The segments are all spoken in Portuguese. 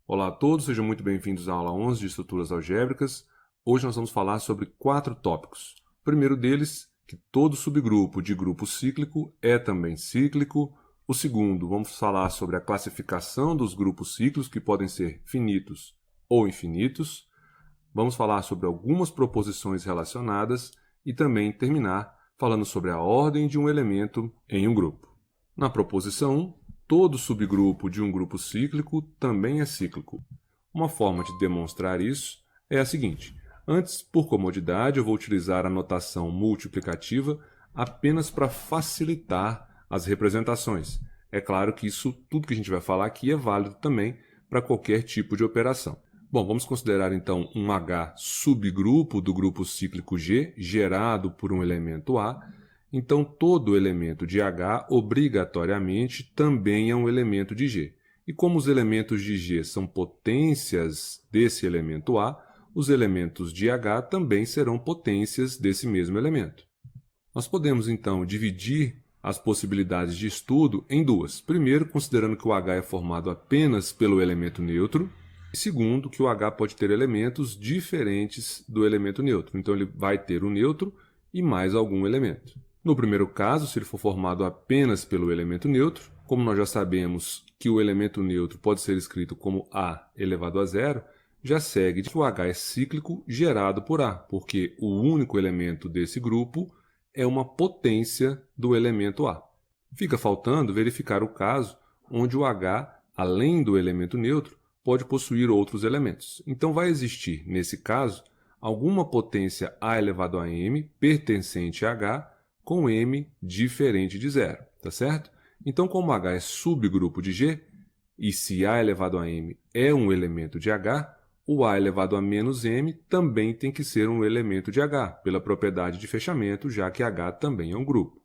Olá a todos, sejam muito bem-vindos à aula 11 de estruturas algébricas. Hoje nós vamos falar sobre 4 tópicos. O primeiro deles, que todo subgrupo de grupo cíclico é também cíclico. O segundo, vamos falar sobre a classificação dos grupos cíclicos, que podem ser finitos ou infinitos. Vamos falar sobre algumas proposições relacionadas e também terminar falando sobre a ordem de um elemento em um grupo. Na proposição 1, todo subgrupo de um grupo cíclico também é cíclico. Uma forma de demonstrar isso é a seguinte. Antes, por comodidade, eu vou utilizar a notação multiplicativa apenas para facilitar as representações. É claro que tudo que a gente vai falar aqui é válido também para qualquer tipo de operação. Bom, vamos considerar então um H subgrupo do grupo cíclico G, gerado por um elemento A. Então, todo elemento de H, obrigatoriamente, também é um elemento de G. E como os elementos de G são potências desse elemento A, os elementos de H também serão potências desse mesmo elemento. Nós podemos, então, dividir as possibilidades de estudo em duas. Primeiro, considerando que o H é formado apenas pelo elemento neutro. E segundo, que o H pode ter elementos diferentes do elemento neutro. Então, ele vai ter o neutro e mais algum elemento. No primeiro caso, se ele for formado apenas pelo elemento neutro, como nós já sabemos que o elemento neutro pode ser escrito como A elevado a zero, já segue que o H é cíclico gerado por A, porque o único elemento desse grupo é uma potência do elemento A. Fica faltando verificar o caso onde o H, além do elemento neutro, pode possuir outros elementos. Então, vai existir, nesse caso, alguma potência A elevado a m pertencente a H com m diferente de zero, tá certo? Então, como H é subgrupo de G, e se A elevado a m é um elemento de H, o A elevado a menos m também tem que ser um elemento de H, pela propriedade de fechamento, já que H também é um grupo.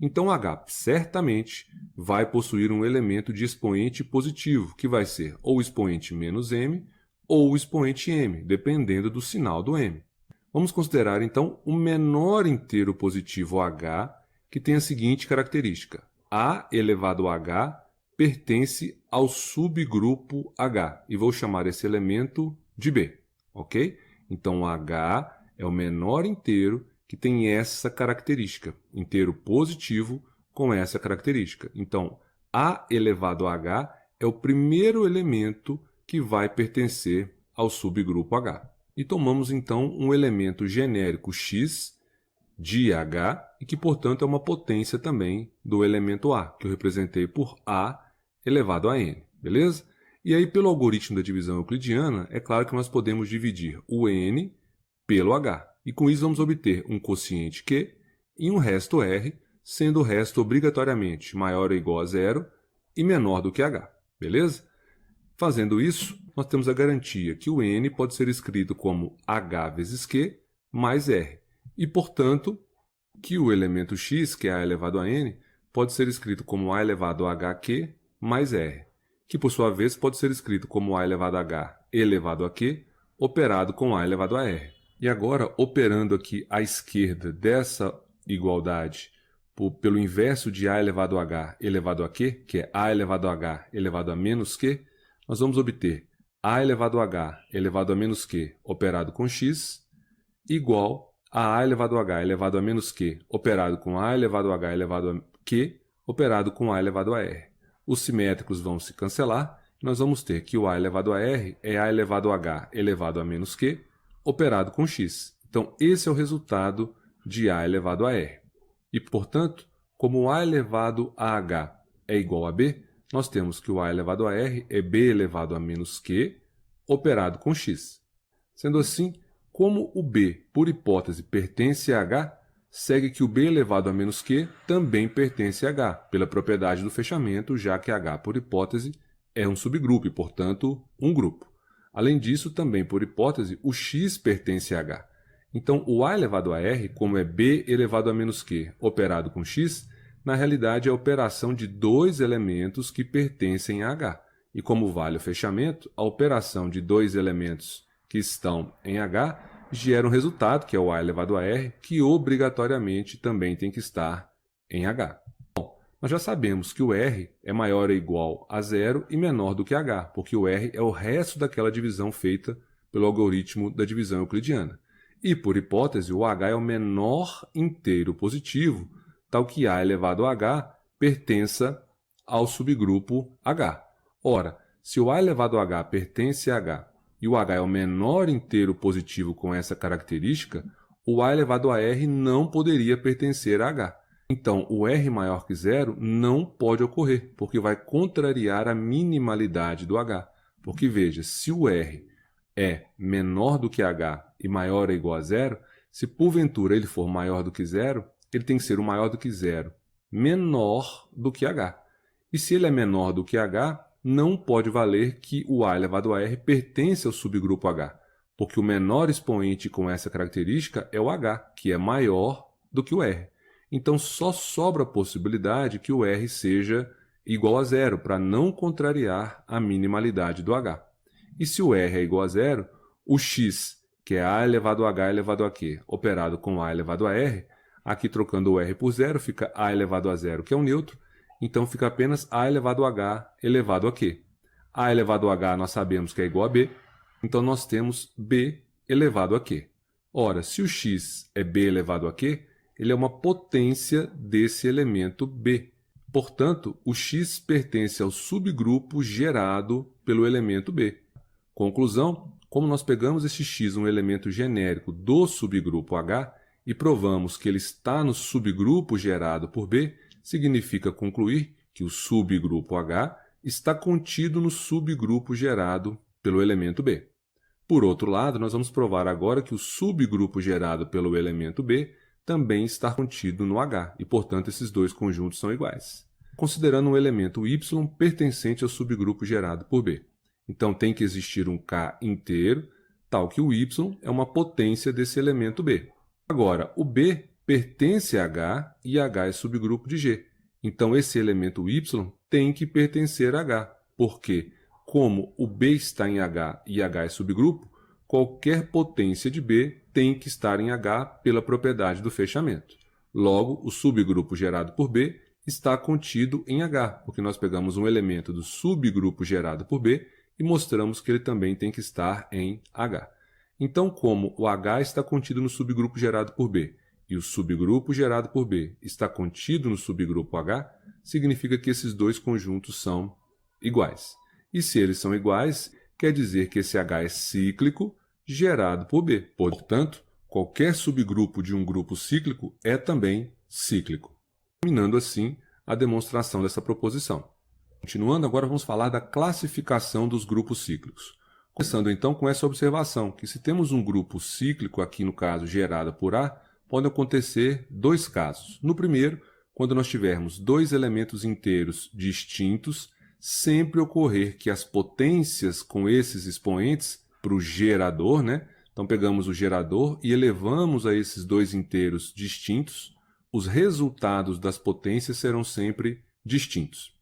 Então, H certamente vai possuir um elemento de expoente positivo, que vai ser ou o expoente menos m ou o expoente m, dependendo do sinal do m. Vamos considerar, então, o menor inteiro positivo H, que tem a seguinte característica. A elevado a H pertence ao subgrupo H, e vou chamar esse elemento de B, ok? Então, H é o menor inteiro que tem essa característica, inteiro positivo com essa característica. Então, A elevado a H é o primeiro elemento que vai pertencer ao subgrupo H. E tomamos, então, um elemento genérico x de H, e que, portanto, é uma potência também do elemento A, que eu representei por A elevado a n, beleza? E aí, pelo algoritmo da divisão euclidiana, é claro que nós podemos dividir o n pelo H. E com isso vamos obter um quociente Q e um resto R, sendo o resto obrigatoriamente maior ou igual a zero e menor do que H, beleza? Fazendo isso, nós temos a garantia que o n pode ser escrito como H vezes Q mais R. E, portanto, que o elemento x, que é A elevado a n, pode ser escrito como A elevado a HQ mais R, que, por sua vez, pode ser escrito como A elevado a H elevado a Q, operado com A elevado a R. E agora, operando aqui à esquerda dessa igualdade pelo inverso de A elevado a H elevado a Q, que é A elevado a H elevado a menos Q, nós vamos obter A elevado a H elevado a menos Q operado com x igual a elevado a H elevado a menos Q operado com A elevado a H elevado a Q operado com A elevado a R. Os simétricos vão se cancelar e nós vamos ter que o A elevado a R é A elevado a H elevado a menos Q operado com x. Então, esse é o resultado de A elevado a R. E, portanto, como A elevado a H é igual a B, nós temos que o A elevado a R é B elevado a menos Q operado com x. Sendo assim, como o B, por hipótese, pertence a H, segue que o B elevado a menos Q também pertence a H, pela propriedade do fechamento, já que H, por hipótese, é um subgrupo e, portanto, um grupo. Além disso, também por hipótese, o x pertence a H. Então, o A elevado a R, como é B elevado a menos Q operado com x, na realidade é a operação de dois elementos que pertencem a H. E como vale o fechamento, a operação de dois elementos que estão em H gera um resultado, que é o A elevado a R, que obrigatoriamente também tem que estar em H. Bom, Nós já sabemos que o R é maior ou igual a 0 e menor do que H, porque o R é o resto daquela divisão feita pelo algoritmo da divisão euclidiana. E, por hipótese, o H é o menor inteiro positivo, tal que A elevado a H pertença ao subgrupo H. Ora, se o A elevado a H pertence a H e o H é o menor inteiro positivo com essa característica, o A elevado a R não poderia pertencer a H. Então, o R maior que 0 não pode ocorrer, porque vai contrariar a minimalidade do H. Porque, veja, se o R é menor do que H e maior ou igual a 0, se porventura ele for maior do que 0, ele tem que ser o maior do que 0 menor do que H. E se ele é menor do que H, não pode valer que o A elevado a R pertence ao subgrupo H, porque o menor expoente com essa característica é o H, que é maior do que o R. Então, só sobra a possibilidade que o R seja igual a 0, para não contrariar a minimalidade do H. E se o R é igual a 0, o x, que é A elevado a H elevado a Q, operado com A elevado a R, aqui trocando o R por 0, fica A elevado a 0, que é um neutro, então fica apenas A elevado a H elevado a Q. A elevado a H nós sabemos que é igual a B, então nós temos B elevado a Q. Ora, se o x é B elevado a Q, ele é uma potência desse elemento B. Portanto, o x pertence ao subgrupo gerado pelo elemento B. Conclusão, como nós pegamos esse x, um elemento genérico do subgrupo H, e provamos que ele está no subgrupo gerado por B, significa concluir que o subgrupo H está contido no subgrupo gerado pelo elemento B. Por outro lado, nós vamos provar agora que o subgrupo gerado pelo elemento B também está contido no H, e, portanto, esses dois conjuntos são iguais. Considerando um elemento y pertencente ao subgrupo gerado por B. Então, tem que existir um K inteiro, tal que o y é uma potência desse elemento B. Agora, o B pertence a H e H é subgrupo de G. Então, esse elemento y tem que pertencer a H, porque, como o B está em H e H é subgrupo, qualquer potência de B tem que estar em H pela propriedade do fechamento. Logo, o subgrupo gerado por B está contido em H, porque nós pegamos um elemento do subgrupo gerado por B e mostramos que ele também tem que estar em H. Então, como o H está contido no subgrupo gerado por B e o subgrupo gerado por B está contido no subgrupo H, significa que esses dois conjuntos são iguais. E se eles são iguais, quer dizer que esse H é cíclico gerado por B. Portanto, qualquer subgrupo de um grupo cíclico é também cíclico. Terminando assim a demonstração dessa proposição. Continuando, agora vamos falar da classificação dos grupos cíclicos. Começando então com essa observação, que se temos um grupo cíclico, aqui no caso gerado por A, podem acontecer dois casos. No primeiro, quando nós tivermos dois elementos inteiros distintos, sempre ocorrer que as potências com esses expoentes para o gerador, né? Então pegamos o gerador e elevamos a esses dois inteiros distintos, os resultados das potências serão sempre distintos.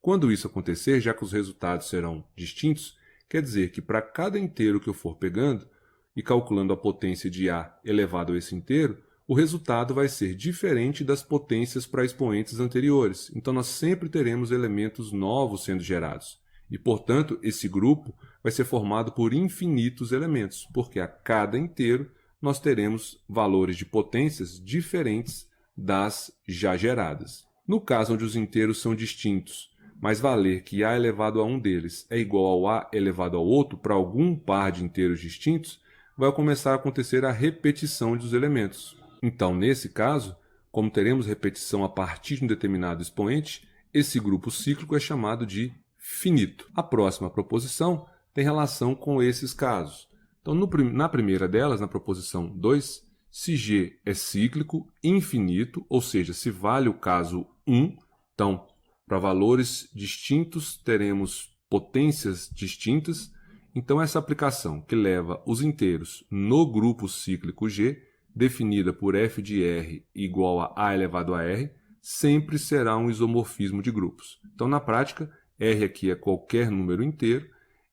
Quando isso acontecer, já que os resultados serão distintos, quer dizer que para cada inteiro que eu for pegando e calculando a potência de A elevado a esse inteiro, o resultado vai ser diferente das potências para expoentes anteriores. Então, nós sempre teremos elementos novos sendo gerados. E, portanto, esse grupo vai ser formado por infinitos elementos, porque a cada inteiro nós teremos valores de potências diferentes das já geradas. No caso onde os inteiros são distintos, mas valer que A elevado a um deles é igual ao A elevado ao outro para algum par de inteiros distintos, vai começar a acontecer a repetição dos elementos. Então, nesse caso, como teremos repetição a partir de um determinado expoente, esse grupo cíclico é chamado de finito. A próxima proposição tem relação com esses casos. Então, na primeira delas, na proposição 2, se G é cíclico, infinito, ou seja, se vale o caso 1, então, para valores distintos, teremos potências distintas. Então, essa aplicação que leva os inteiros no grupo cíclico G, definida por f de R igual a A elevado a R, sempre será um isomorfismo de grupos. Então, na prática, R aqui é qualquer número inteiro,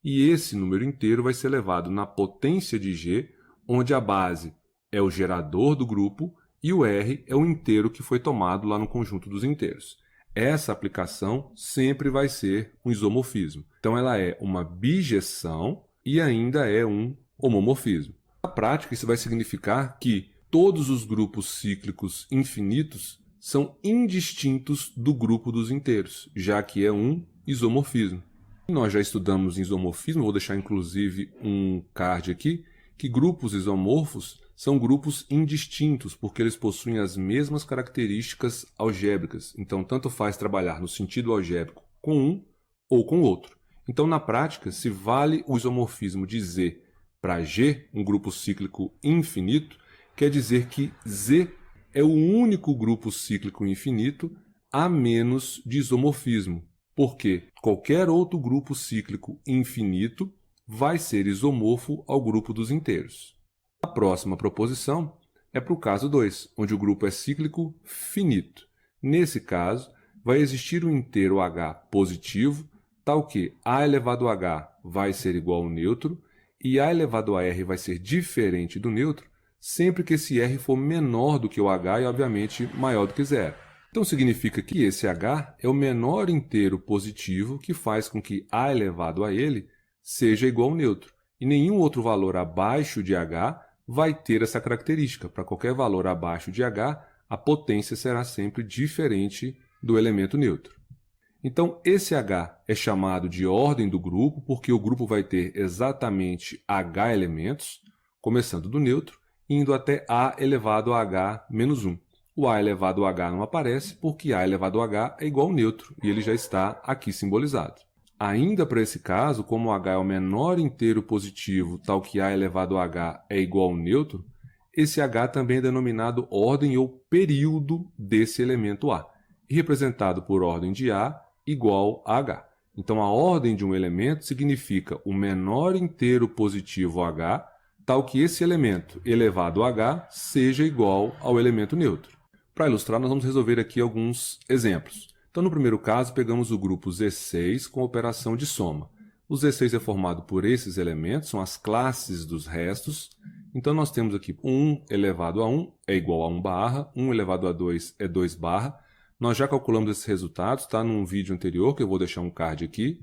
e esse número inteiro vai ser levado na potência de G, onde a base é o gerador do grupo e o R é o inteiro que foi tomado lá no conjunto dos inteiros. essa aplicação sempre vai ser um isomorfismo. Então ela é uma bijeção e ainda é um homomorfismo. Na prática, isso vai significar que todos os grupos cíclicos infinitos são indistintos do grupo dos inteiros, já que é um isomorfismo. Nós já estudamos isomorfismo, vou deixar inclusive um card aqui, que grupos isomorfos são grupos indistintos, porque eles possuem as mesmas características algébricas. Então, tanto faz trabalhar no sentido algébrico com um ou com outro. Então, na prática, se vale o isomorfismo de Z para G, um grupo cíclico infinito, quer dizer que Z é o único grupo cíclico infinito a menos de isomorfismo, porque qualquer outro grupo cíclico infinito vai ser isomorfo ao grupo dos inteiros. A próxima proposição é para o caso 2, onde o grupo é cíclico finito. Nesse caso, vai existir um inteiro H positivo, tal que A elevado a H vai ser igual ao neutro, e A elevado a R vai ser diferente do neutro, sempre que esse R for menor do que o H e, obviamente, maior do que zero. Então, significa que esse H é o menor inteiro positivo que faz com que A elevado a ele seja igual ao neutro. E nenhum outro valor abaixo de H vai ter essa característica. Para qualquer valor abaixo de H, a potência será sempre diferente do elemento neutro. Então, esse H é chamado de ordem do grupo, porque o grupo vai ter exatamente H elementos, começando do neutro, indo até A elevado a H menos 1. O A elevado a H não aparece porque A elevado a H é igual ao neutro, e ele já está aqui simbolizado. Ainda para esse caso, como H é o menor inteiro positivo, tal que A elevado a H é igual ao neutro, esse H também é denominado ordem ou período desse elemento A, e representado por ordem de A igual a H. Então, a ordem de um elemento significa o menor inteiro positivo H, tal que esse elemento elevado a H seja igual ao elemento neutro. Para ilustrar, nós vamos resolver aqui alguns exemplos. Então, no primeiro caso, pegamos o grupo Z6 com a operação de soma. O Z6 é formado por esses elementos, são as classes dos restos. Então, nós temos aqui 1 elevado a 1 é igual a 1 barra, 1 elevado a 2 é 2 barra. Nós já calculamos esses resultados, está num vídeo anterior, que eu vou deixar um card aqui.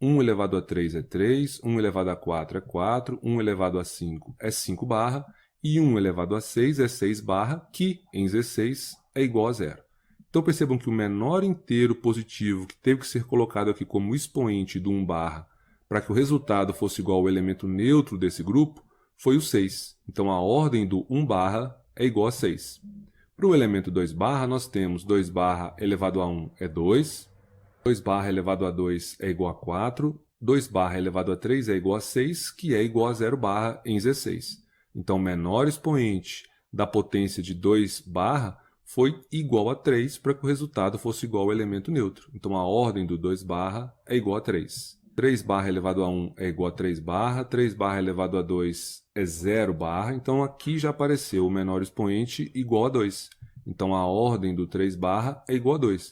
1 elevado a 3 é 3, 1 elevado a 4 é 4, 1 elevado a 5 é 5 barra, e 1 elevado a 6 é 6 barra, que em Z6 é igual a 0. Então percebam que o menor inteiro positivo que teve que ser colocado aqui como expoente do 1 barra para que o resultado fosse igual ao elemento neutro desse grupo foi o 6. Então a ordem do 1 barra é igual a 6. Para o elemento 2 barra, nós temos 2 barra elevado a 1 é 2, 2 barra elevado a 2 é igual a 4, 2 barra elevado a 3 é igual a 6, que é igual a 0 barra em Z6. Então o menor expoente da potência de 2 barra foi igual a 3 para que o resultado fosse igual ao elemento neutro. Então, a ordem do 2 barra é igual a 3. 3 barra elevado a 1 é igual a 3 barra, 3 barra elevado a 2 é 0 barra. Então, aqui já apareceu o menor expoente igual a 2. Então, a ordem do 3 barra é igual a 2.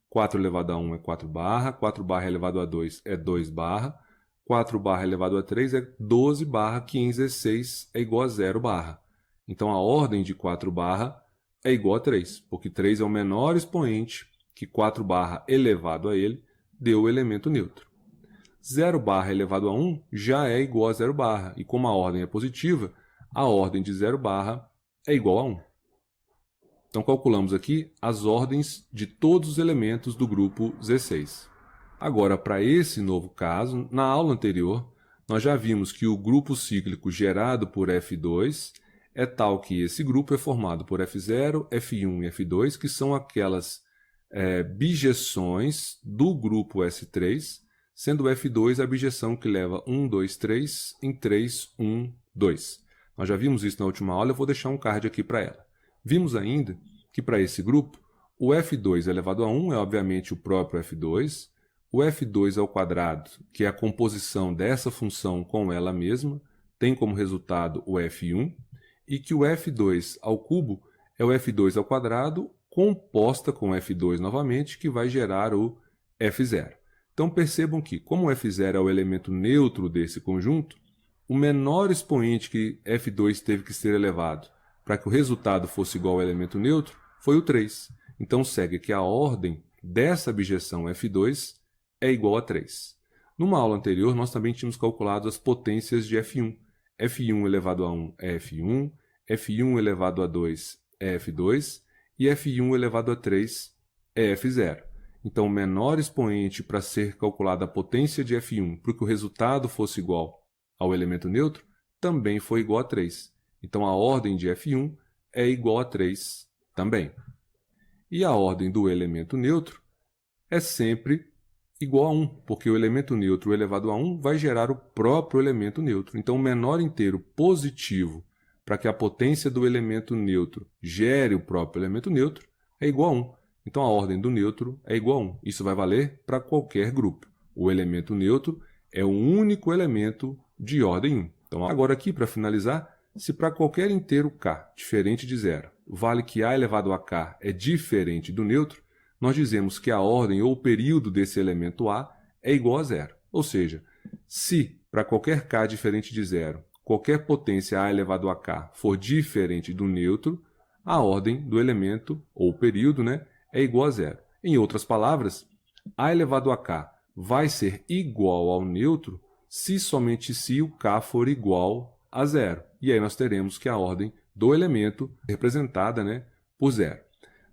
4 elevado a 1 é 4 barra, 4 barra elevado a 2 é 2 barra, 4 barra elevado a 3 é 12 barra, que em Z6 é igual a 0 barra. Então, a ordem de 4 barra é igual a 3, porque 3 é o menor expoente que 4 barra elevado a ele deu o elemento neutro. 0 barra elevado a 1 já é igual a 0 barra, e como a ordem é positiva, a ordem de 0 barra é igual a 1. Então, calculamos aqui as ordens de todos os elementos do grupo Z6. Agora, para esse novo caso, na aula anterior, nós já vimos que o grupo cíclico gerado por F2 é tal que esse grupo é formado por F0, F1 e F2, que são aquelas bijeções do grupo S3, sendo o F2 a bijeção que leva 1, 2, 3 em 3, 1, 2. Nós já vimos isso na última aula, eu vou deixar um card aqui para ela. Vimos ainda que para esse grupo, o F2 elevado a 1 é obviamente o próprio F2, o F2 ao quadrado, que é a composição dessa função com ela mesma, tem como resultado o F1, e que o F2 ao cubo é o F2 ao quadrado composta com F2 novamente, que vai gerar o F0. Então percebam que, como o F0 é o elemento neutro desse conjunto, o menor expoente que F2 teve que ser elevado para que o resultado fosse igual ao elemento neutro foi o 3. Então segue que a ordem dessa abjeção F2 é igual a 3. Numa aula anterior, nós também tínhamos calculado as potências de F1. F1 elevado a 1 é F1, F1 elevado a 2 é F2 e F1 elevado a 3 é F0. Então, o menor expoente para ser calculada a potência de F1 para que o resultado fosse igual ao elemento neutro também foi igual a 3. Então, a ordem de F1 é igual a 3 também. E a ordem do elemento neutro é sempre igual a 1, porque o elemento neutro elevado a 1 vai gerar o próprio elemento neutro. Então, o menor inteiro positivo para que a potência do elemento neutro gere o próprio elemento neutro é igual a 1. Então, a ordem do neutro é igual a 1. Isso vai valer para qualquer grupo. O elemento neutro é o único elemento de ordem 1. Então, agora aqui, para finalizar, se para qualquer inteiro k diferente de zero vale que a elevado a k é diferente do neutro, nós dizemos que a ordem ou o período desse elemento a é igual a zero. Ou seja, se para qualquer k diferente de zero, qualquer potência a elevado a k for diferente do neutro, a ordem do elemento ou período, é igual a zero. Em outras palavras, a elevado a k vai ser igual ao neutro se somente se o k for igual a zero. E aí nós teremos que a ordem do elemento é representada por zero.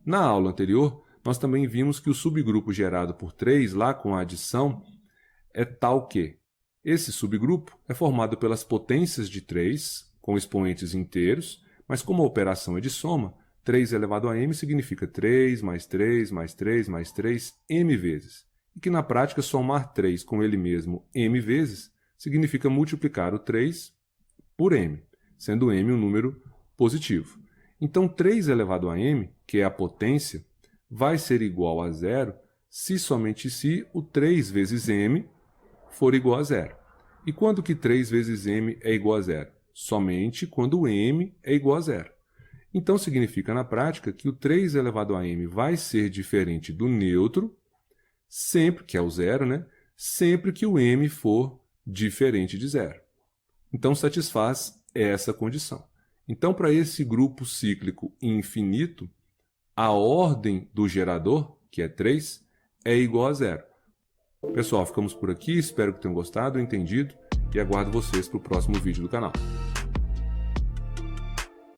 Na aula anterior, nós também vimos que o subgrupo gerado por 3, lá com a adição, é tal que esse subgrupo é formado pelas potências de 3, com expoentes inteiros, mas como a operação é de soma, 3 elevado a m significa 3 mais 3 mais 3 mais 3 m vezes. E que na prática somar 3 com ele mesmo m vezes significa multiplicar o 3 por m, sendo m um número positivo. Então 3 elevado a m, que é a potência, vai ser igual a zero se somente se o 3 vezes m for igual a zero. E quando que 3 vezes m é igual a zero? Somente quando o m é igual a zero. Então, significa na prática que o 3 elevado a m vai ser diferente do neutro, sempre que é o zero, sempre que o m for diferente de zero. Então, satisfaz essa condição. Então, para esse grupo cíclico infinito, a ordem do gerador, que é 3, é igual a zero. Pessoal, ficamos por aqui. Espero que tenham gostado, entendido e aguardo vocês para o próximo vídeo do canal.